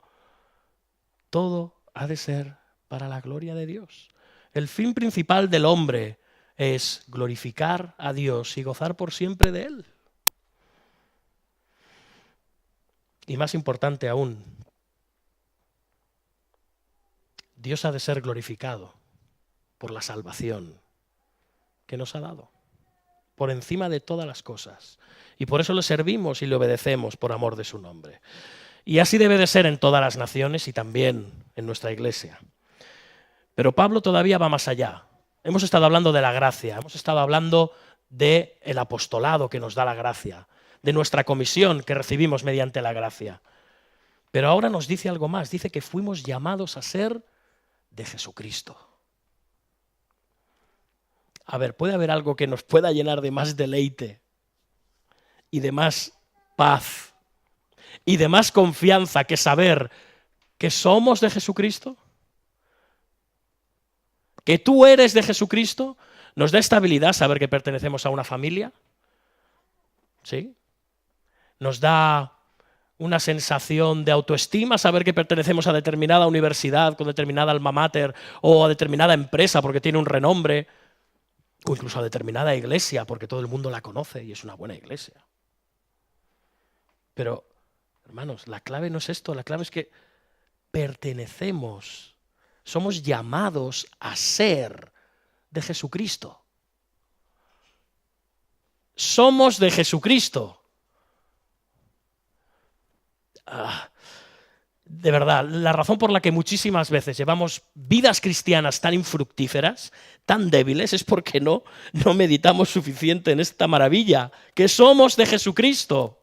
todo ha de ser para la gloria de Dios. El fin principal del hombre es glorificar a Dios y gozar por siempre de Él. Y más importante aún, Dios ha de ser glorificado por la salvación que nos ha dado, por encima de todas las cosas. Y por eso le servimos y le obedecemos por amor de su nombre. Y así debe de ser en todas las naciones y también en nuestra iglesia. Pero Pablo todavía va más allá. Hemos estado hablando de la gracia, hemos estado hablando del apostolado que nos da la gracia, de nuestra comisión que recibimos mediante la gracia. Pero ahora nos dice algo más, dice que fuimos llamados a ser de Jesucristo. A ver, ¿puede haber algo que nos pueda llenar de más deleite y de más paz y de más confianza que saber que somos de Jesucristo? ¿Que tú eres de Jesucristo? ¿Nos da estabilidad saber que pertenecemos a una familia? ¿Sí? ¿Nos da una sensación de autoestima saber que pertenecemos a determinada universidad, con determinada alma mater, o a determinada empresa porque tiene un renombre, o incluso a determinada iglesia porque todo el mundo la conoce y es una buena iglesia? Pero, hermanos, la clave no es esto, la clave es que pertenecemos, somos llamados a ser de Jesucristo. Somos de Jesucristo. de verdad, la razón por la que muchísimas veces llevamos vidas cristianas tan infructíferas, tan débiles, es porque no meditamos suficiente en esta maravilla, que somos de Jesucristo.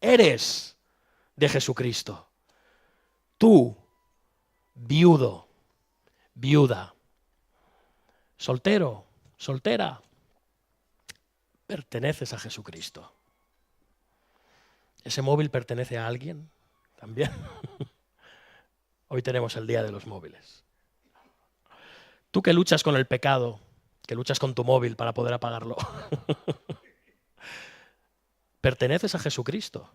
Eres de Jesucristo. Tú, viudo, viuda, soltero, soltera, perteneces a Jesucristo. ¿Ese móvil pertenece a alguien también? Hoy tenemos el día de los móviles. Tú que luchas con el pecado, que luchas con tu móvil para poder apagarlo, perteneces a Jesucristo.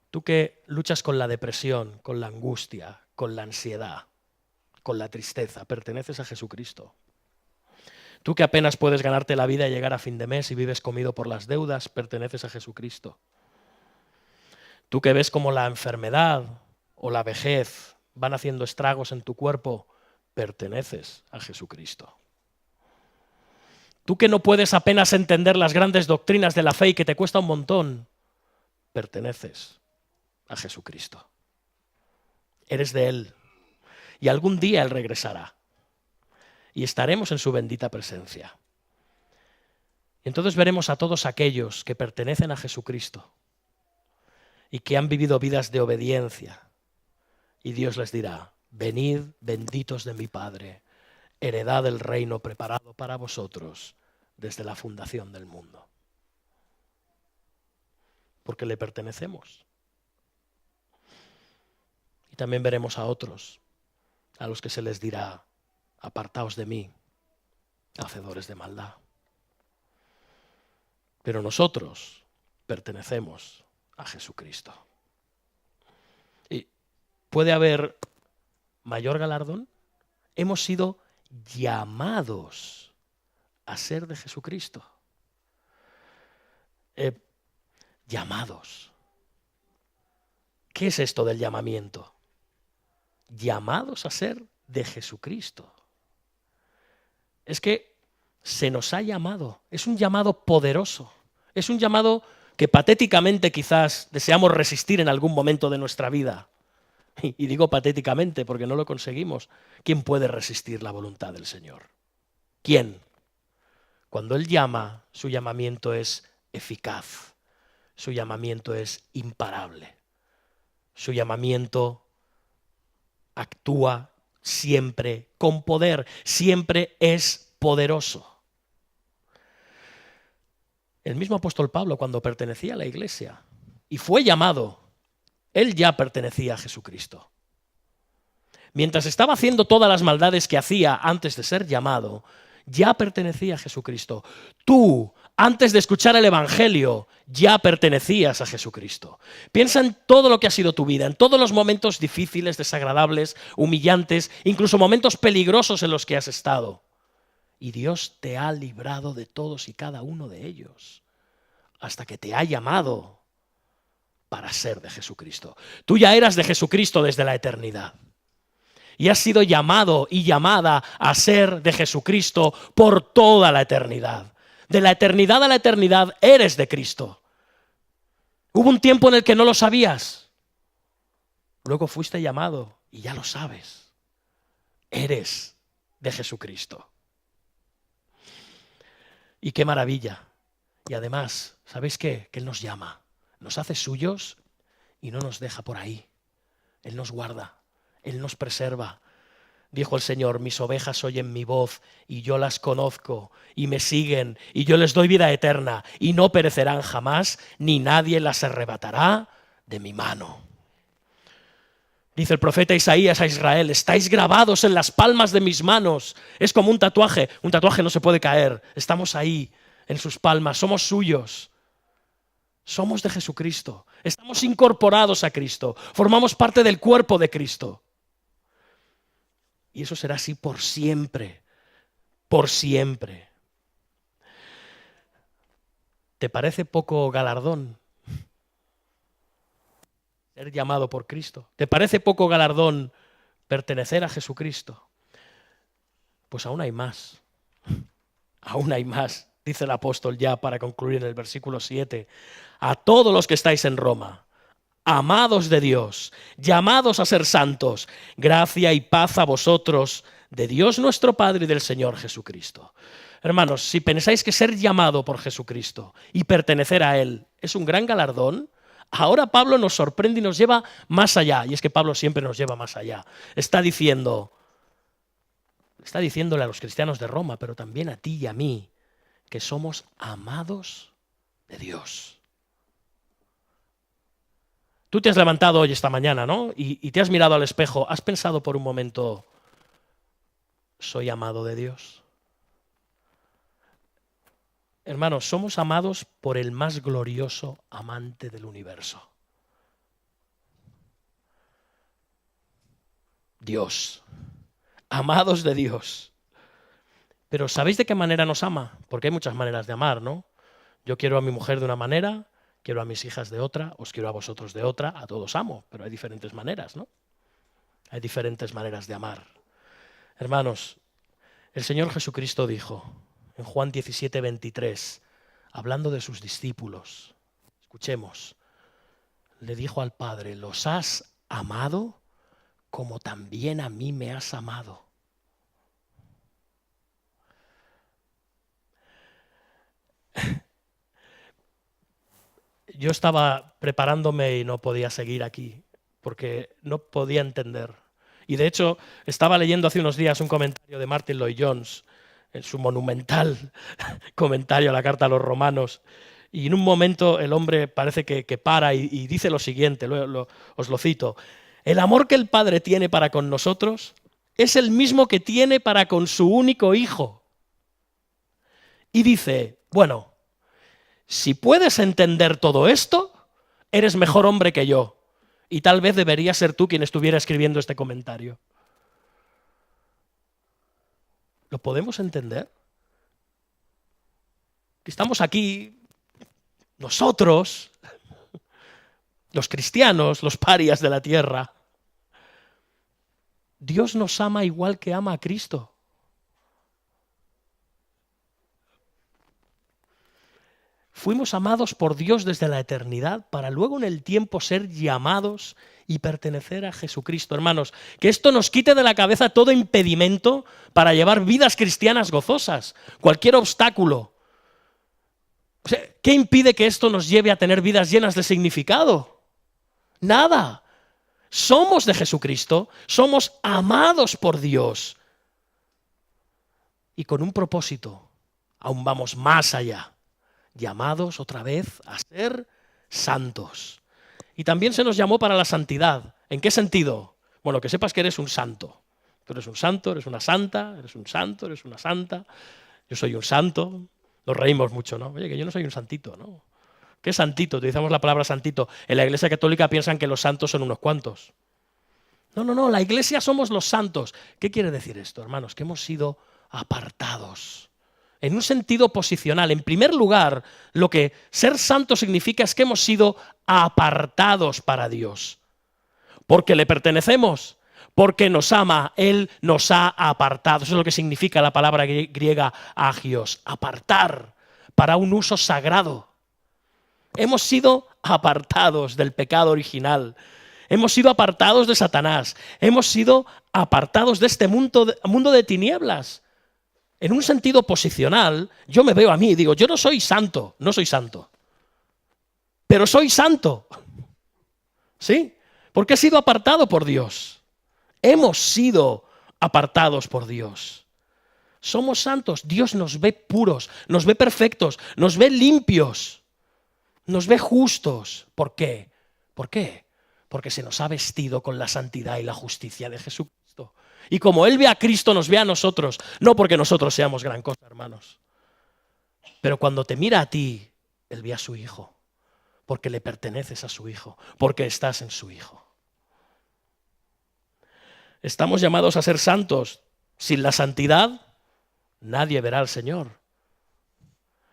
Tú que luchas con la depresión, con la angustia, con la ansiedad, con la tristeza, perteneces a Jesucristo. Tú que apenas puedes ganarte la vida y llegar a fin de mes y vives comido por las deudas, perteneces a Jesucristo. Tú que ves como la enfermedad o la vejez van haciendo estragos en tu cuerpo, perteneces a Jesucristo. Tú que no puedes apenas entender las grandes doctrinas de la fe y que te cuesta un montón, perteneces a Jesucristo. Eres de Él y algún día Él regresará. Y estaremos en su bendita presencia. Y entonces veremos a todos aquellos que pertenecen a Jesucristo y que han vivido vidas de obediencia. Y Dios les dirá, venid benditos de mi Padre, heredad del reino preparado para vosotros desde la fundación del mundo. Porque le pertenecemos. Y también veremos a otros, a los que se les dirá, apartaos de mí, hacedores de maldad. Pero nosotros pertenecemos a Jesucristo. ¿Y puede haber mayor galardón? Hemos sido llamados a ser de Jesucristo. Llamados. ¿Qué es esto del llamamiento? Llamados a ser de Jesucristo. Es que se nos ha llamado, es un llamado poderoso, es un llamado que patéticamente quizás deseamos resistir en algún momento de nuestra vida. Y digo patéticamente porque no lo conseguimos. ¿Quién puede resistir la voluntad del Señor? ¿Quién? Cuando Él llama, su llamamiento es eficaz, su llamamiento es imparable, su llamamiento actúa siempre con poder, siempre es poderoso. El mismo apóstol Pablo, cuando pertenecía a la iglesia y fue llamado, él ya pertenecía a Jesucristo. Mientras estaba haciendo todas las maldades que hacía antes de ser llamado, ya pertenecía a Jesucristo. Tú, antes de escuchar el Evangelio, ya pertenecías a Jesucristo. Piensa en todo lo que ha sido tu vida, en todos los momentos difíciles, desagradables, humillantes, incluso momentos peligrosos en los que has estado. Y Dios te ha librado de todos y cada uno de ellos, hasta que te ha llamado para ser de Jesucristo. Tú ya eras de Jesucristo desde la eternidad. Y has sido llamado y llamada a ser de Jesucristo por toda la eternidad. De la eternidad a la eternidad eres de Cristo. Hubo un tiempo en el que no lo sabías. Luego fuiste llamado y ya lo sabes. Eres de Jesucristo. Y qué maravilla. Y además, ¿sabéis qué? Que Él nos llama, nos hace suyos y no nos deja por ahí. Él nos guarda, Él nos preserva. Dijo el Señor, mis ovejas oyen mi voz y yo las conozco y me siguen y yo les doy vida eterna y no perecerán jamás, ni nadie las arrebatará de mi mano. Dice el profeta Isaías a Israel, estáis grabados en las palmas de mis manos. Es como un tatuaje no se puede caer. Estamos ahí en sus palmas, somos suyos. Somos de Jesucristo, estamos incorporados a Cristo, formamos parte del cuerpo de Cristo. Y eso será así por siempre, por siempre. ¿Te parece poco galardón ser llamado por Cristo? ¿Te parece poco galardón pertenecer a Jesucristo? Pues aún hay más, aún hay más. dice el apóstol ya para concluir en el versículo 7, a todos los que estáis en Roma, amados de Dios, llamados a ser santos, gracia y paz a vosotros, de Dios nuestro Padre y del Señor Jesucristo. Hermanos, si pensáis que ser llamado por Jesucristo y pertenecer a Él es un gran galardón, ahora Pablo nos sorprende y nos lleva más allá. Y es que Pablo siempre nos lleva más allá. Está diciéndole a los cristianos de Roma, pero también a ti y a mí, que somos amados de Dios. Tú te has levantado hoy esta mañana, ¿no? Y te has mirado al espejo. ¿Has pensado por un momento, soy amado de Dios? Hermanos, somos amados por el más glorioso amante del universo. Dios. Amados de Dios. Pero ¿sabéis de qué manera nos ama? Porque hay muchas maneras de amar, ¿no? Yo quiero a mi mujer de una manera, quiero a mis hijas de otra, os quiero a vosotros de otra, a todos amo, pero hay diferentes maneras, ¿no? Hay diferentes maneras de amar. Hermanos, el Señor Jesucristo dijo en Juan 17:23, hablando de sus discípulos, escuchemos, le dijo al Padre, los has amado como también a mí me has amado. Yo estaba preparándome y no podía seguir aquí, porque no podía entender. Y de hecho, estaba leyendo hace unos días un comentario de Martin Lloyd-Jones, en su monumental comentario a la carta a los romanos, y en un momento el hombre parece que para y dice lo siguiente, os lo cito, el amor que el Padre tiene para con nosotros es el mismo que tiene para con su único Hijo. Y dice, bueno, si puedes entender todo esto, eres mejor hombre que yo. Y tal vez debería ser tú quien estuviera escribiendo este comentario. ¿Lo podemos entender? Que estamos aquí, nosotros, los cristianos, los parias de la tierra. Dios nos ama igual que ama a Cristo. Fuimos amados por Dios desde la eternidad para luego en el tiempo ser llamados y pertenecer a Jesucristo. Hermanos, que esto nos quite de la cabeza todo impedimento para llevar vidas cristianas gozosas, cualquier obstáculo. O sea, ¿qué impide que esto nos lleve a tener vidas llenas de significado? Nada. Somos de Jesucristo, somos amados por Dios. Y con un propósito, aún vamos más allá. Llamados otra vez a ser santos. Y también se nos llamó para la santidad. ¿En qué sentido? Bueno, que sepas que eres un santo. Tú eres un santo, eres una santa, eres un santo, eres una santa. Yo soy un santo. Nos reímos mucho, ¿no? Oye, que yo no soy un santito, ¿no? ¿Qué santito? Utilizamos la palabra santito. En la Iglesia Católica piensan que los santos son unos cuantos. No, la Iglesia somos los santos. ¿Qué quiere decir esto, hermanos? Que hemos sido apartados. En un sentido posicional. En primer lugar, lo que ser santo significa es que hemos sido apartados para Dios. Porque le pertenecemos, porque nos ama, Él nos ha apartado. Eso es lo que significa la palabra griega agios, apartar, para un uso sagrado. Hemos sido apartados del pecado original. Hemos sido apartados de Satanás. Hemos sido apartados de este mundo de tinieblas. En un sentido posicional, yo me veo a mí y digo, yo no soy santo, pero soy santo. ¿Sí? Porque he sido apartado por Dios. Hemos sido apartados por Dios. Somos santos. Dios nos ve puros, nos ve perfectos, nos ve limpios, nos ve justos. ¿Por qué? ¿Por qué? Porque se nos ha vestido con la santidad y la justicia de Jesucristo. Y como Él ve a Cristo, nos ve a nosotros. No porque nosotros seamos gran cosa, hermanos. Pero cuando te mira a ti, Él ve a su Hijo. Porque le perteneces a su Hijo. Porque estás en su Hijo. Estamos llamados a ser santos. Sin la santidad, nadie verá al Señor.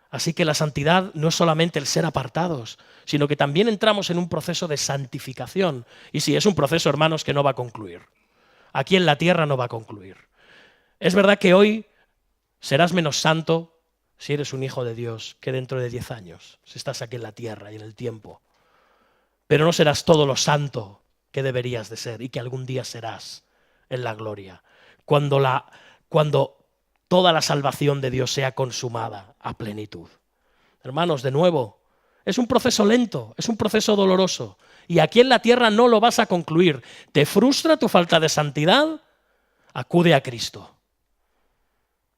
Así que la santidad no es solamente el ser apartados, sino que también entramos en un proceso de santificación. Y sí, es un proceso, hermanos, que no va a concluir. Aquí en la tierra no va a concluir. Es verdad que hoy serás menos santo, si eres un hijo de Dios, que dentro de 10 años, si estás aquí en la tierra y en el tiempo. Pero no serás todo lo santo que deberías de ser y que algún día serás en la gloria. Cuando toda la salvación de Dios sea consumada a plenitud. Hermanos, de nuevo, es un proceso lento, es un proceso doloroso. Y aquí en la tierra no lo vas a concluir. ¿Te frustra tu falta de santidad? Acude a Cristo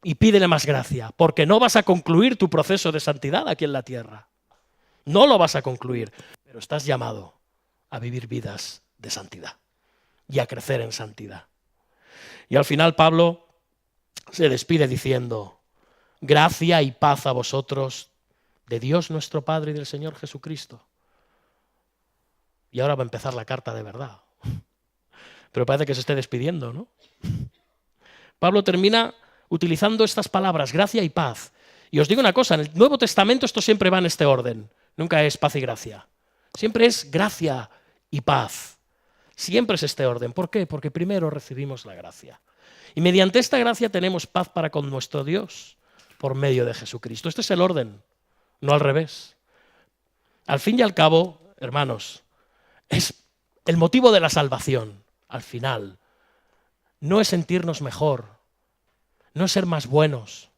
y pídele más gracia, porque no vas a concluir tu proceso de santidad aquí en la tierra. No lo vas a concluir, pero estás llamado a vivir vidas de santidad y a crecer en santidad. Y al final Pablo se despide diciendo: gracia y paz a vosotros de Dios nuestro Padre y del Señor Jesucristo. Y ahora va a empezar la carta de verdad. Pero parece que se esté despidiendo, ¿no? Pablo termina utilizando estas palabras, gracia y paz. Y os digo una cosa, en el Nuevo Testamento esto siempre va en este orden. Nunca es paz y gracia. Siempre es gracia y paz. Siempre es este orden. ¿Por qué? Porque primero recibimos la gracia. Y mediante esta gracia tenemos paz para con nuestro Dios por medio de Jesucristo. Este es el orden, no al revés. Al fin y al cabo, hermanos, es el motivo de la salvación, al final, no es sentirnos mejor, no es ser más buenos.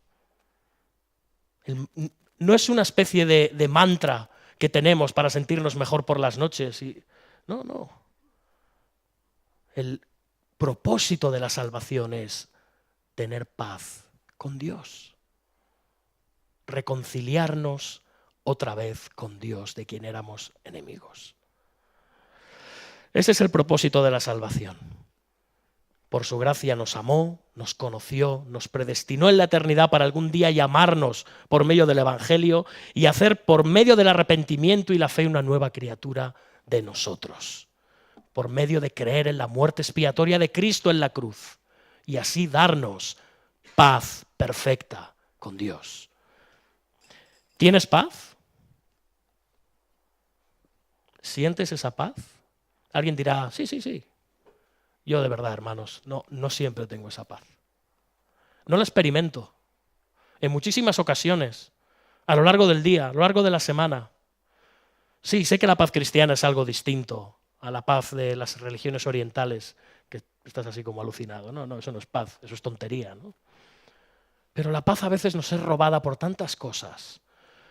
No es una especie de mantra que tenemos para sentirnos mejor por las noches. No. El propósito de la salvación es tener paz con Dios. Reconciliarnos otra vez con Dios, de quien éramos enemigos. Ese es el propósito de la salvación. Por su gracia nos amó, nos conoció, nos predestinó en la eternidad para algún día llamarnos por medio del Evangelio y hacer por medio del arrepentimiento y la fe una nueva criatura de nosotros. Por medio de creer en la muerte expiatoria de Cristo en la cruz y así darnos paz perfecta con Dios. ¿Tienes paz? ¿Sientes esa paz? Alguien dirá, sí. Yo de verdad, hermanos, no siempre tengo esa paz. No la experimento. En muchísimas ocasiones, a lo largo del día, a lo largo de la semana. Sí, sé que la paz cristiana es algo distinto a la paz de las religiones orientales, que estás así como alucinado. No, eso no es paz, eso es tontería, ¿no? Pero la paz a veces nos es robada por tantas cosas.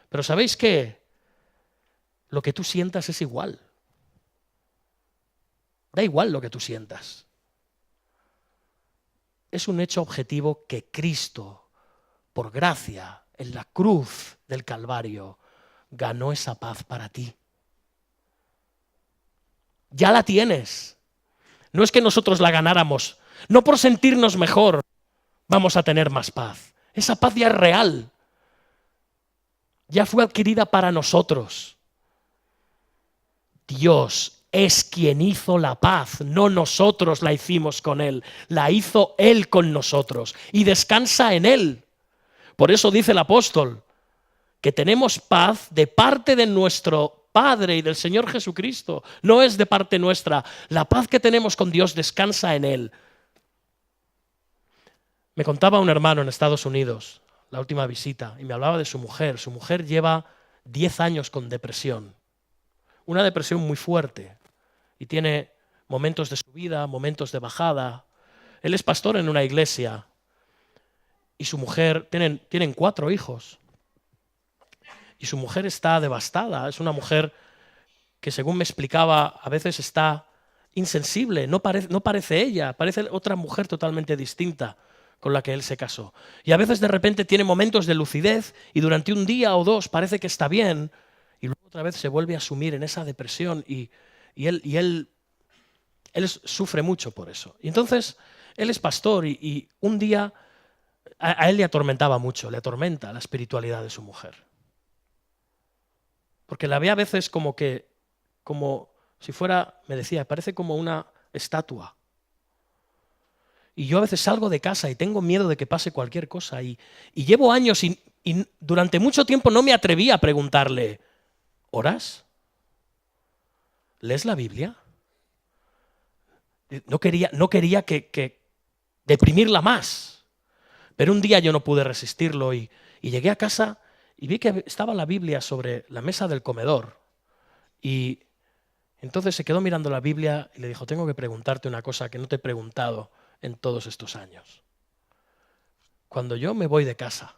Pero ¿sabéis qué? Lo que tú sientas es igual. Da igual lo que tú sientas. Es un hecho objetivo que Cristo, por gracia, en la cruz del Calvario, ganó esa paz para ti. Ya la tienes. No es que nosotros la ganáramos. No por sentirnos mejor vamos a tener más paz. Esa paz ya es real. Ya fue adquirida para nosotros. Dios es quien hizo la paz, no nosotros la hicimos con Él, la hizo Él con nosotros y descansa en Él. Por eso dice el apóstol que tenemos paz de parte de nuestro Padre y del Señor Jesucristo, no es de parte nuestra. La paz que tenemos con Dios descansa en Él. Me contaba un hermano en Estados Unidos, la última visita, y me hablaba de su mujer. Su mujer lleva 10 años con depresión, una depresión muy fuerte. Y tiene momentos de subida, momentos de bajada. Él es pastor en una iglesia y su mujer, tienen 4 hijos. Y su mujer está devastada. Es una mujer que, según me explicaba, a veces está insensible. No parece ella, parece otra mujer totalmente distinta con la que él se casó. Y a veces de repente tiene momentos de lucidez y durante un día o 2 parece que está bien y luego otra vez se vuelve a sumir en esa depresión y él sufre mucho por eso. Y entonces, él es pastor y un día a él le atormentaba mucho, le atormenta la espiritualidad de su mujer. Porque la ve a veces como si fuera, me decía, parece como una estatua. Y yo a veces salgo de casa y tengo miedo de que pase cualquier cosa. Y llevo años y durante mucho tiempo no me atreví a preguntarle, ¿oras? ¿Lees la Biblia? No quería que deprimirla más. Pero un día yo no pude resistirlo y Y llegué a casa y vi que estaba la Biblia sobre la mesa del comedor. Y entonces se quedó mirando la Biblia y le dijo, tengo que preguntarte una cosa que no te he preguntado en todos estos años. Cuando yo me voy de casa,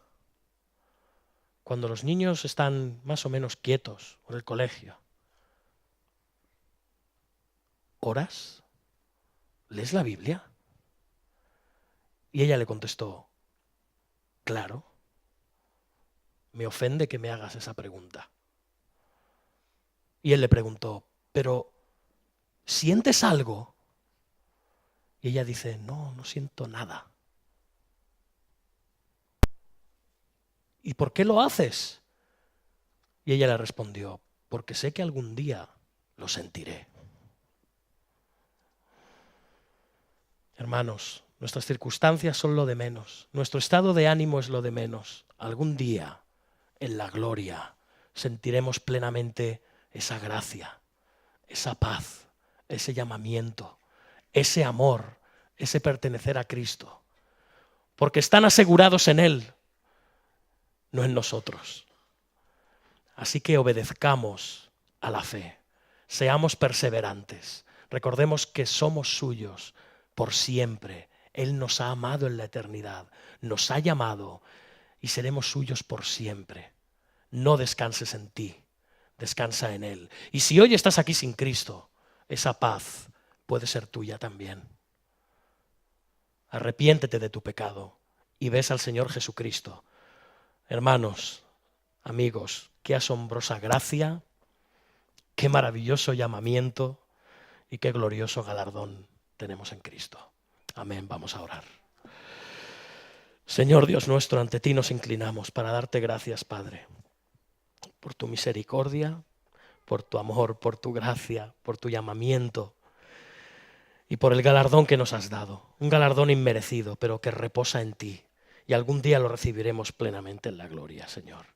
cuando los niños están más o menos quietos en el colegio, ¿oras? ¿Lees la Biblia? Y ella le contestó, claro, me ofende que me hagas esa pregunta. Y él le preguntó, ¿pero sientes algo? Y ella dice, no, no siento nada. ¿Y por qué lo haces? Y ella le respondió, porque sé que algún día lo sentiré. Hermanos, nuestras circunstancias son lo de menos, nuestro estado de ánimo es lo de menos. Algún día, en la gloria, sentiremos plenamente esa gracia, esa paz, ese llamamiento, ese amor, ese pertenecer a Cristo. Porque están asegurados en Él, no en nosotros. Así que obedezcamos a la fe, seamos perseverantes, recordemos que somos suyos por siempre. Él nos ha amado en la eternidad, nos ha llamado y seremos suyos por siempre. No descanses en ti, descansa en Él. Y si hoy estás aquí sin Cristo, esa paz puede ser tuya también. Arrepiéntete de tu pecado y ves al Señor Jesucristo. Hermanos, amigos, qué asombrosa gracia, qué maravilloso llamamiento y qué glorioso galardón tenemos en Cristo. Amén, vamos a orar. Señor Dios nuestro, ante ti nos inclinamos para darte gracias, Padre, por tu misericordia, por tu amor, por tu gracia, por tu llamamiento y por el galardón que nos has dado. Un galardón inmerecido, pero que reposa en ti y algún día lo recibiremos plenamente en la gloria, Señor.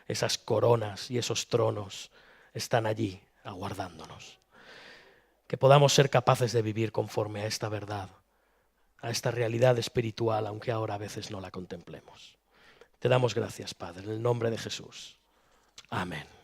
Esas coronas y esos tronos están allí aguardándonos. Que podamos ser capaces de vivir conforme a esta verdad, a esta realidad espiritual, aunque ahora a veces no la contemplemos. Te damos gracias, Padre, en el nombre de Jesús. Amén.